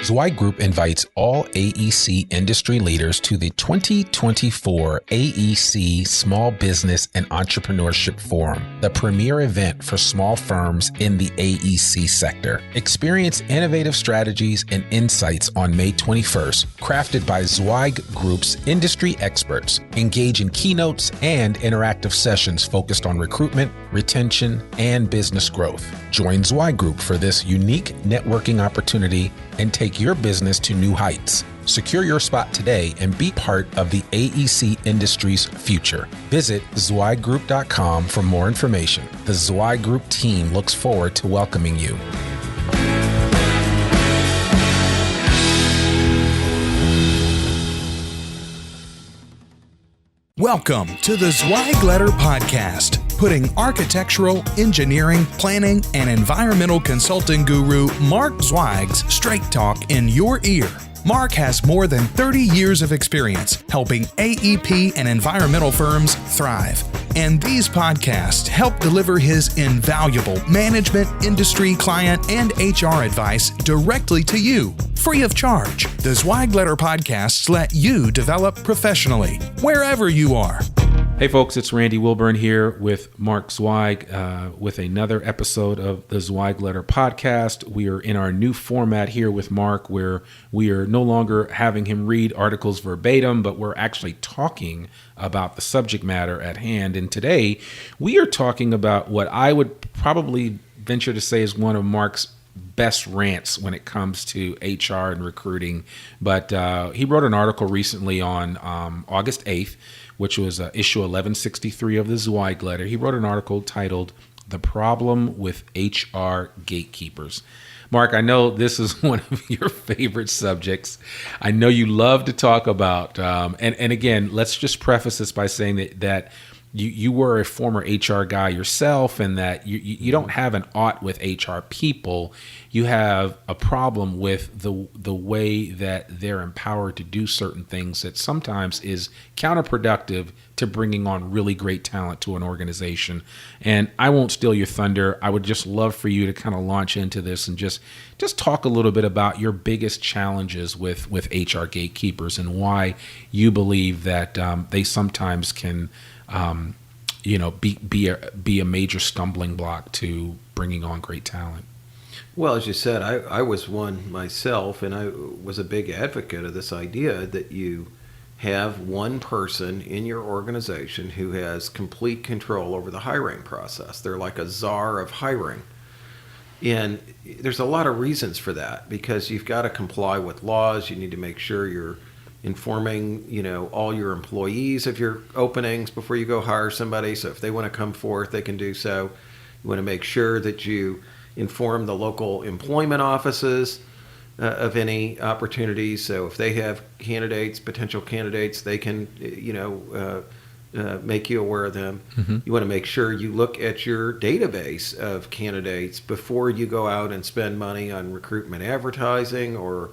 Zweig Group invites all AEC industry leaders to the 2024 AEC Small Business and Entrepreneurship Forum, the premier event for small firms in the AEC sector. Experience innovative strategies and insights on May 21st, crafted by Zweig Group's industry experts. Engage in keynotes and interactive sessions focused on recruitment, retention, and business growth. Join Zweig Group for this unique networking opportunity and take your business to new heights. Secure your spot today and be part of the AEC industry's future. Visit zweiggroup.com for more information. The Zweig Group team looks forward to welcoming you. Welcome to the Zweig Letter Podcast, putting architectural, engineering, planning, and environmental consulting guru Mark Zweig's straight talk in your ear. Mark has more than 30 years of experience helping AEP and environmental firms thrive. And these podcasts help deliver his invaluable management, industry, client, and HR advice directly to you, free of charge. The Zweig Letter Podcasts let you develop professionally, wherever you are. Hey folks, it's Randy Wilburn here with Mark Zweig with another episode of the Zweig Letter Podcast. We are in our new format here with Mark where we are no longer having him read articles verbatim, but we're actually talking about the subject matter at hand. And today we are talking about what I would probably venture to say is one of Mark's best rants when it comes to HR and recruiting. But he wrote an article recently on August 8th, which was issue 1163 of the Zweig Letter. He wrote an article titled, "The Problem with HR Gatekeepers." Mark, I know this is one of your favorite subjects. I know you love to talk about, and again, let's just preface this by saying that you were a former HR guy yourself, and that you don't have an ought with HR people. You have a problem with the way that they're empowered to do certain things that sometimes is counterproductive to bringing on really great talent to an organization. And I won't steal your thunder. I would just love for you to kind of launch into this and just talk a little bit about your biggest challenges with HR gatekeepers and why you believe that they sometimes can be a major stumbling block to bringing on great talent. Well, as you said, I was one myself, and I was a big advocate of this idea that you have one person in your organization who has complete control over the hiring process. They're like a czar of hiring. And there's a lot of reasons for that, because you've got to comply with laws. You need to make sure you're informing, all your employees of your openings before you go hire somebody. So if they want to come forth, they can do so. You want to make sure that you inform the local employment offices of any opportunities. So if they have potential candidates, they can, make you aware of them. Mm-hmm. You want to make sure you look at your database of candidates before you go out and spend money on recruitment advertising or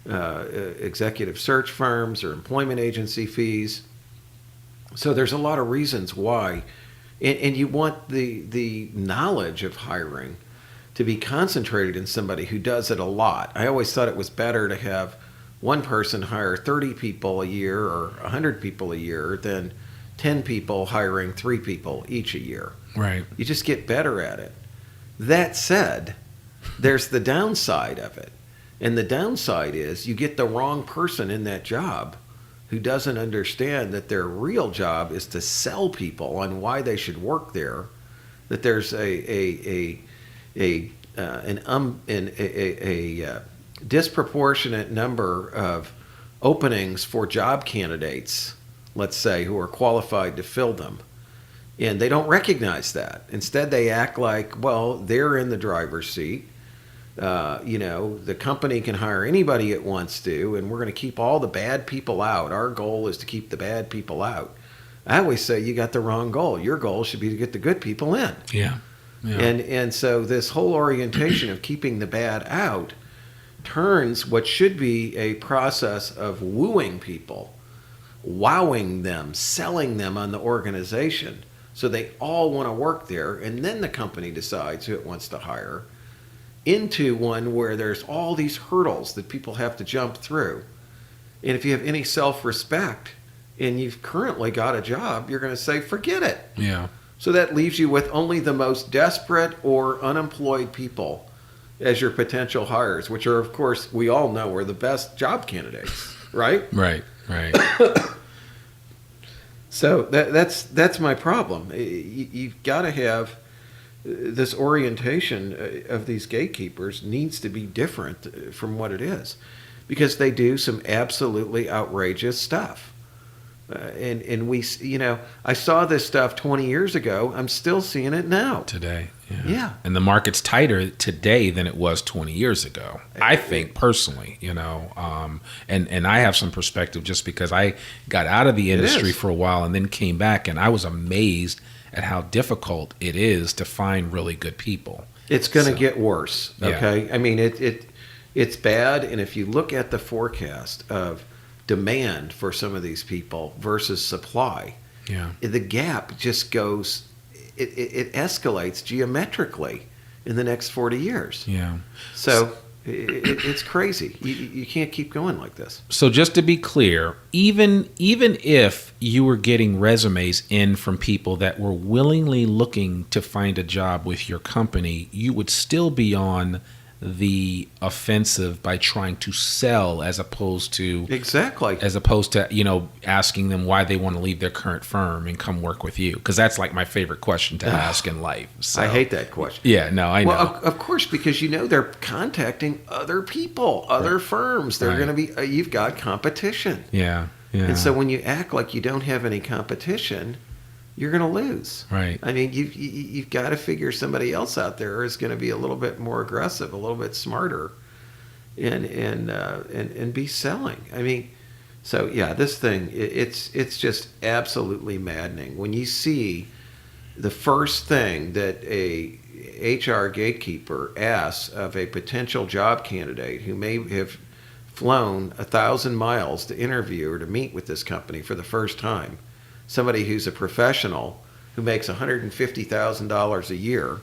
executive search firms or employment agency fees. So there's a lot of reasons why. And you want the knowledge of hiring to be concentrated in somebody who does it a lot. I always thought it was better to have one person hire 30 people a year or 100 people a year than 10 people hiring 3 people each a year. Right. You just get better at it. That said, there's the downside of it. And the downside is you get the wrong person in that job who doesn't understand that their real job is to sell people on why they should work there, that there's a disproportionate number of openings for job candidates, let's say, who are qualified to fill them. And they don't recognize that. Instead, they act like, well, they're in the driver's seat. The company can hire anybody it wants to, and we're going to keep all the bad people out. Our goal is to keep the bad people out. I always say you got the wrong goal. Your goal should be to get the good people in. Yeah. And so this whole orientation of keeping the bad out turns what should be a process of wooing people, wowing them, selling them on the organization so they all want to work there, and then the company decides who it wants to hire, into one where there's all these hurdles that people have to jump through. And if you have any self-respect and you've currently got a job, you're going to say, forget it. Yeah. So that leaves you with only the most desperate or unemployed people as your potential hires, which are, of course, we all know are the best job candidates, right? Right. So that's my problem. You've got to have this orientation of these gatekeepers needs to be different from what it is, because they do some absolutely outrageous stuff. And we, I saw this stuff 20 years ago. I'm still seeing it now. Today. Yeah. And the market's tighter today than it was 20 years ago, I think, personally, and I have some perspective just because I got out of the industry for a while and then came back, and I was amazed at how difficult it is to find really good people. It's going to get worse. Okay. Yeah. I mean, it's bad. And if you look at the forecast of demand for some of these people versus supply, the gap just goes, it escalates geometrically in the next 40 years. Yeah. So it's crazy. You can't keep going like this. So just to be clear, even if you were getting resumes in from people that were willingly looking to find a job with your company, you would still be on the offensive by trying to sell as opposed to asking them why they want to leave their current firm and come work with you, because that's like my favorite question to ask in life. So, I hate that question. Yeah, no, I know. Well, of course, because they're contacting other people, other firms. They're going to be you've got competition. Yeah. And so when you act like you don't have any competition, you're going to lose. Right. I mean, you've got to figure somebody else out there is going to be a little bit more aggressive, a little bit smarter, and be selling. I mean, so yeah, this thing it's just absolutely maddening when you see the first thing that a HR gatekeeper asks of a potential job candidate who may have flown 1,000 miles to interview or to meet with this company for the first time. Somebody who's a professional who makes $150,000 a year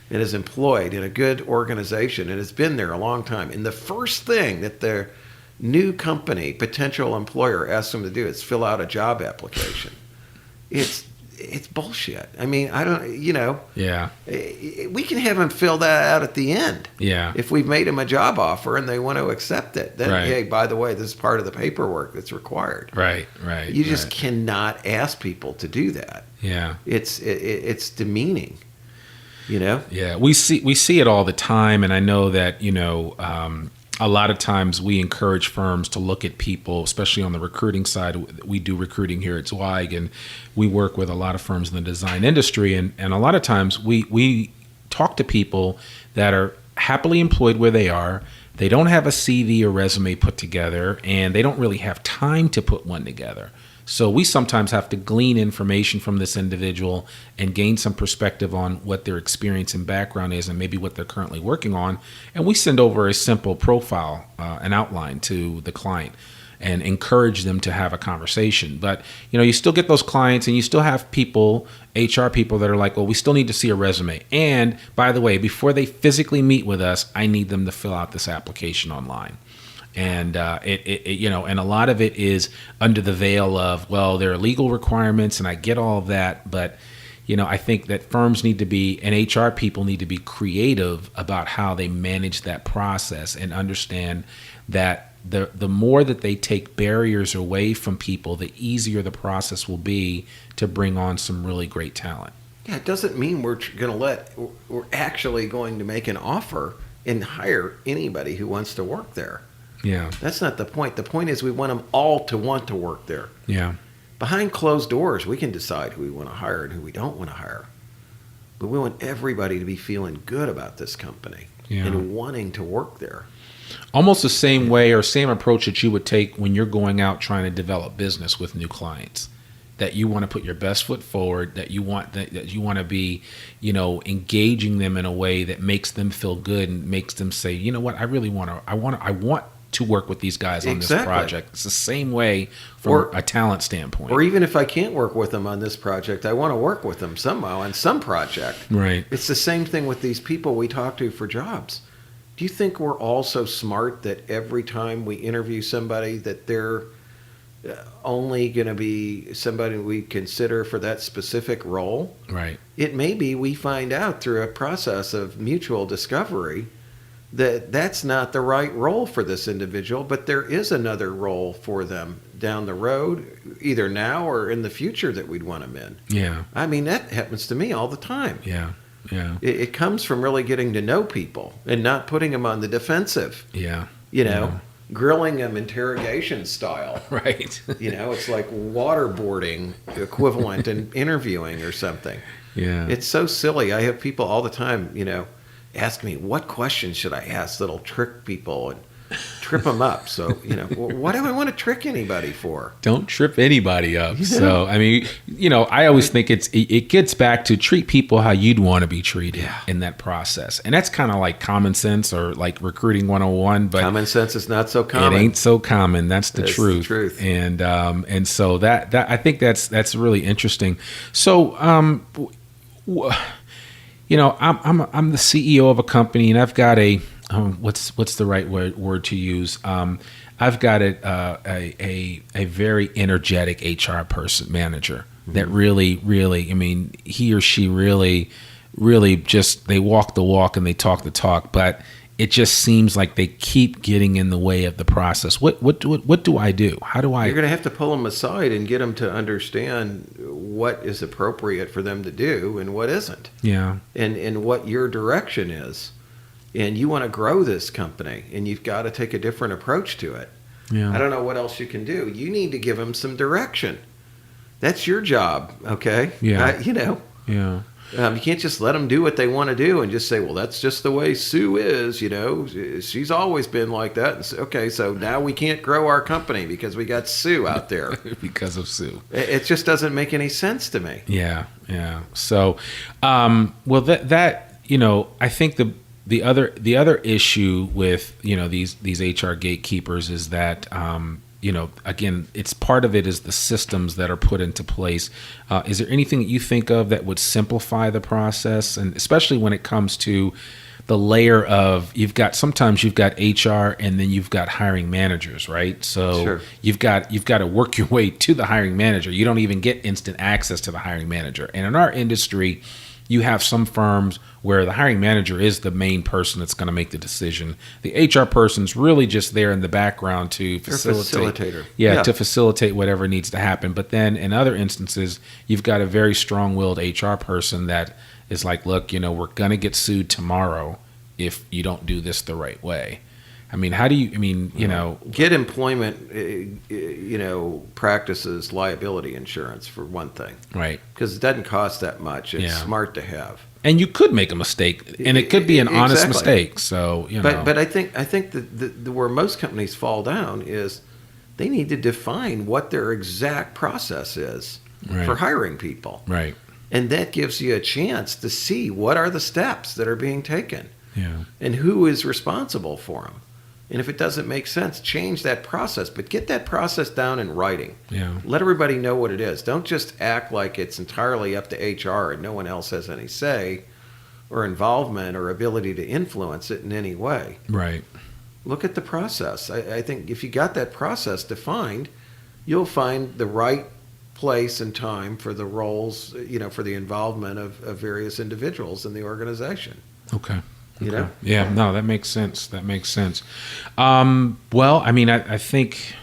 and is employed in a good organization and has been there a long time. And the first thing that their new company, potential employer, asks them to do is fill out a job application. It's bullshit. I mean, I don't, Yeah. we can have them fill that out at the end. Yeah. If we've made them a job offer and they want to accept it, then, hey, by the way, this is part of the paperwork that's required. Right. You just cannot ask people to do that. Yeah. It's demeaning, Yeah, we see it all the time, and I know that a lot of times we encourage firms to look at people, especially on the recruiting side. We do recruiting here at Zweig, and we work with a lot of firms in the design industry. And a lot of times we talk to people that are happily employed where they are. They don't have a CV or resume put together, and they don't really have time to put one together. So we sometimes have to glean information from this individual and gain some perspective on what their experience and background is and maybe what they're currently working on. And we send over a simple profile, an outline to the client and encourage them to have a conversation. But, you still get those clients and you still have people, HR people that are like, well, we still need to see a resume. And by the way, before they physically meet with us, I need them to fill out this application online. And and a lot of it is under the veil of, well, there are legal requirements, and I get all of that, but I think that firms need to be, and HR people need to be creative about how they manage that process and understand that the more that they take barriers away from people, the easier the process will be to bring on some really great talent. Yeah, it doesn't mean we're actually going to make an offer and hire anybody who wants to work there. Yeah. That's not the point. The point is we want them all to want to work there. Yeah. Behind closed doors, we can decide who we want to hire and who we don't want to hire. But we want everybody to be feeling good about this company and wanting to work there. Almost the same way or same approach that you would take when you're going out trying to develop business with new clients. That you want to put your best foot forward, that you want to be, engaging them in a way that makes them feel good and makes them say, you know what, I want to work with these guys on this project. It's the same way from a talent standpoint. Or even if I can't work with them on this project, I want to work with them somehow on some project. Right. It's the same thing with these people we talk to for jobs. Do you think we're all so smart that every time we interview somebody that they're only going to be somebody we consider for that specific role? Right. It may be we find out through a process of mutual discovery that that's not the right role for this individual, but there is another role for them down the road, either now or in the future, that we'd want them in. Yeah. I mean, that happens to me all the time. Yeah. Yeah. It comes from really getting to know people and not putting them on the defensive. Yeah. Grilling them interrogation style. Right. It's like waterboarding equivalent in interviewing or something. Yeah. It's so silly. I have people all the time, ask me, what questions should I ask that'll trick people and trip them up? So, what do I want to trick anybody for? Don't trip anybody up. So, I mean, I always think it gets back to treat people how you'd want to be treated in that process. And that's kind of like common sense or like recruiting 101. But common sense is not so common. It ain't so common. That's the truth. The truth. And so that I think that's really interesting. So, I'm the CEO of a company, and I've got what's the right word to use? I've got a very energetic HR manager that really, I mean, he or she really just, they walk the walk and they talk the talk, but it just seems like they keep getting in the way of the process. What do I do? How do I? You're going to have to pull them aside and get them to understand what is appropriate for them to do and what isn't. Yeah. And what your direction is. And you want to grow this company, and you've got to take a different approach to it. Yeah. I don't know what else you can do. You need to give them some direction. That's your job, okay? Yeah. Yeah. You can't just let them do what they want to do and just say, well, that's just the way Sue is, She's always been like that. And okay, so now we can't grow our company because we got Sue out there. Because of Sue. It just doesn't make any sense to me. Yeah, yeah. So, I think the other issue with, these HR gatekeepers is that, again, it's part of it is the systems that are put into place. Is there anything that you think of that would simplify the process? And especially when it comes to the layer of, sometimes you've got HR and then you've got hiring managers, right? So sure. you've got to work your way to the hiring manager. You don't even get instant access to the hiring manager. And in our industry, you have some firms where the hiring manager is the main person that's going to make the decision. The HR person's really just there in the background to facilitate. Facilitator. Yeah, to facilitate whatever needs to happen. But then in other instances, you've got a very strong-willed HR person that is like, look, we're going to get sued tomorrow if you don't do this the right way. I mean, how do you, get employment, practices liability insurance for one thing. Right. Because it doesn't cost that much. It's smart to have. And you could make a mistake, and it could be an honest mistake. So, But I think that where most companies fall down is they need to define what their exact process is for hiring people. Right. And that gives you a chance to see what are the steps that are being taken. Yeah. And who is responsible for them. And if it doesn't make sense, change that process. But get that process down in writing. Yeah. Let everybody know what it is. Don't just act like it's entirely up to HR and no one else has any say or involvement or ability to influence it in any way. Right. Look at the process. I think if you got that process defined, you'll find the right place and time for the roles, for the involvement of various individuals in the organization. Okay. Okay. Yeah, no, that makes sense. Well, I mean, I think,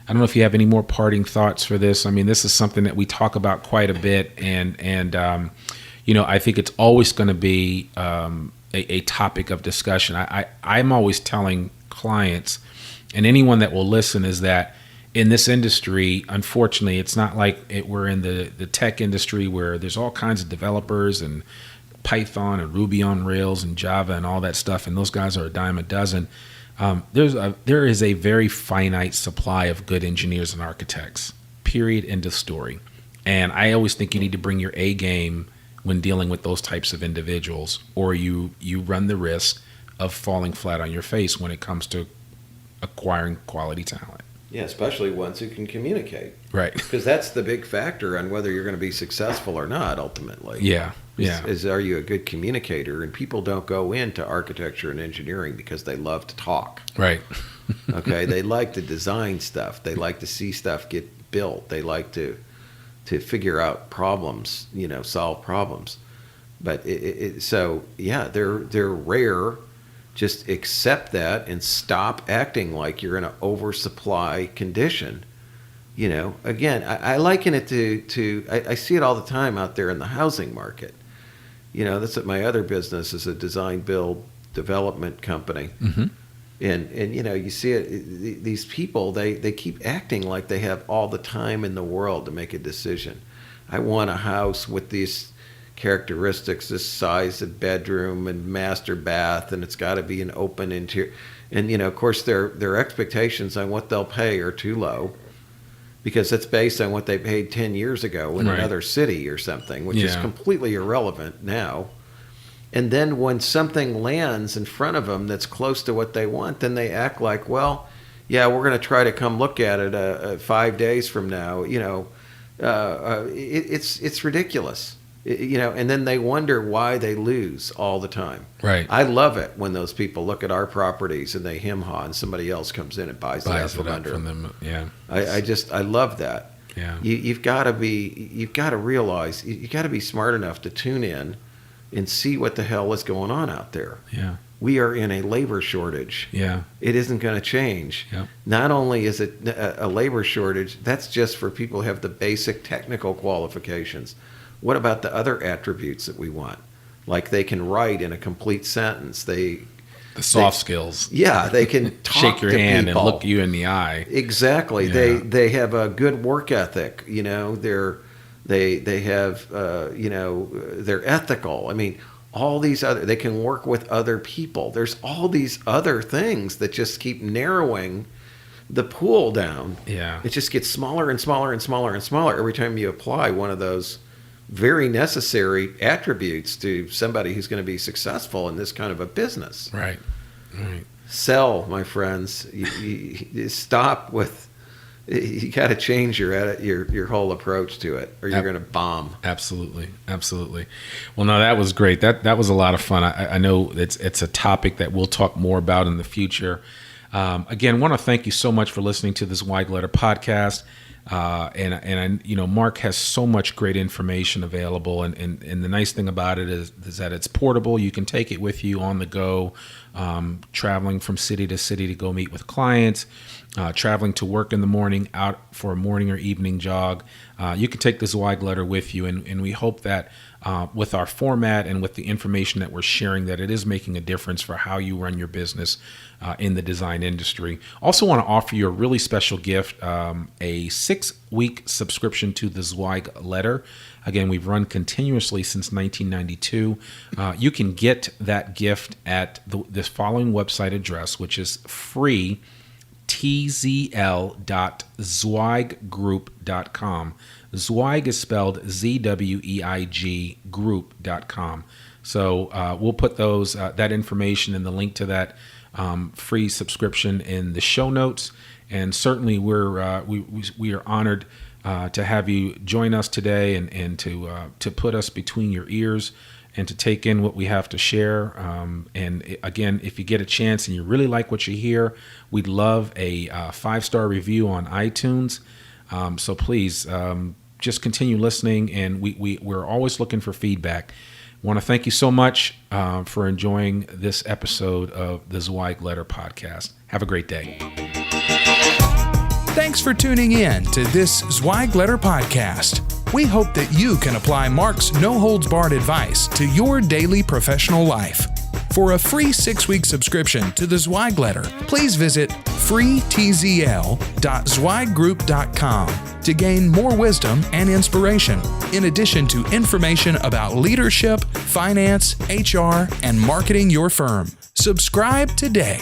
I don't know if you have any more parting thoughts for this. I mean, this is something that we talk about quite a bit, and I think it's always going to be a topic of discussion. I'm always telling clients and anyone that will listen is that in this industry, unfortunately, it's not like we're in the tech industry where there's all kinds of developers and Python and Ruby on Rails and Java and all that stuff, and those guys are a dime a dozen. There is a very finite supply of good engineers and architects, period, end of story. And I always think you need to bring your A game when dealing with those types of individuals, or you run the risk of falling flat on your face when it comes to acquiring quality talent. Yeah, especially ones who can communicate. Right. Because that's the big factor on whether you're going to be successful or not, ultimately. Yeah. Is are you a good communicator? And people don't go into architecture and engineering because they love to talk. Right. Okay, they like to design stuff. They like to see stuff get built. They like to figure out problems, solve problems. But they're rare. Just accept that and stop acting like you're in an oversupply condition. Again, I liken it to I see it all the time out there in the housing market. That's what my other business is, a design build development company. Mm-hmm. And you see it, these people, they keep acting like they have all the time in the world to make a decision. I want a house with these characteristics, this size of bedroom and master bath, and it's got to be an open interior. And of course their expectations on what they'll pay are too low, because that's based on what they paid 10 years ago in another city or something, which is completely irrelevant now. And then when something lands in front of them that's close to what they want, then they act like, well, yeah, we're going to try to come look at it 5 days from now. It's ridiculous. And then they wonder why they lose all the time. Right. I love it when those people look at our properties and they hem-haw and somebody else comes in and buys it out from under them. Yeah. I love that. Yeah. You've got to realize, you got to be smart enough to tune in and see what the hell is going on out there. Yeah. We are in a labor shortage. Yeah. It isn't going to change. Yeah. Not only is it a labor shortage, that's just for people who have the basic technical qualifications. What about the other attributes that we want? Like they can write in a complete sentence. The soft skills. Yeah, they can talk shake your to hand people. and look you in the eye. Exactly. Yeah. They have a good work ethic. They have they're ethical. I mean, all these other, they can work with other people. There's all these other things that just keep narrowing the pool down. Yeah. It just gets smaller and smaller and smaller and smaller every time you apply one of those very necessary attributes to somebody who's going to be successful in this kind of a business. Right. Sell, my friends. You stop with. You got to change your whole approach to it, or you're going to bomb. Absolutely. Well, no, that was great. That was a lot of fun. I know it's a topic that we'll talk more about in the future. Again, want to thank you so much for listening to this Zweig Letter podcast. And Mark has so much great information available, and the nice thing about it is that it's portable. You can take it with you on the go, traveling from city to city to go meet with clients, traveling to work in the morning, out for a morning or evening jog. You can take the Zweig Letter with you, and we hope that with our format and with the information that we're sharing, that it is making a difference for how you run your business in the design industry. Also want to offer you a really special gift, a 6-week subscription to the Zweig Letter. Again, we've run continuously since 1992. You can get that gift at this following website address, which is free, tzl.zweiggroup.com. Zweig is spelled Zweig group.com. So we'll put that information and the link to that free subscription in the show notes. And certainly we are honored to have you join us today and to put us between your ears and to take in what we have to share. And again, if you get a chance and you really like what you hear, we'd love a 5-star review on iTunes. So please just continue listening, and we're always looking for feedback. Want to thank you so much for enjoying this episode of the Zweig Letter podcast. Have a great day. Thanks for tuning in to this Zweig Letter podcast. We hope that you can apply Mark's no-holds-barred advice to your daily professional life. For a free 6-week subscription to the Zweig Letter, please visit freetzl.zweiggroup.com to gain more wisdom and inspiration, in addition to information about leadership, finance, HR, and marketing your firm. Subscribe today.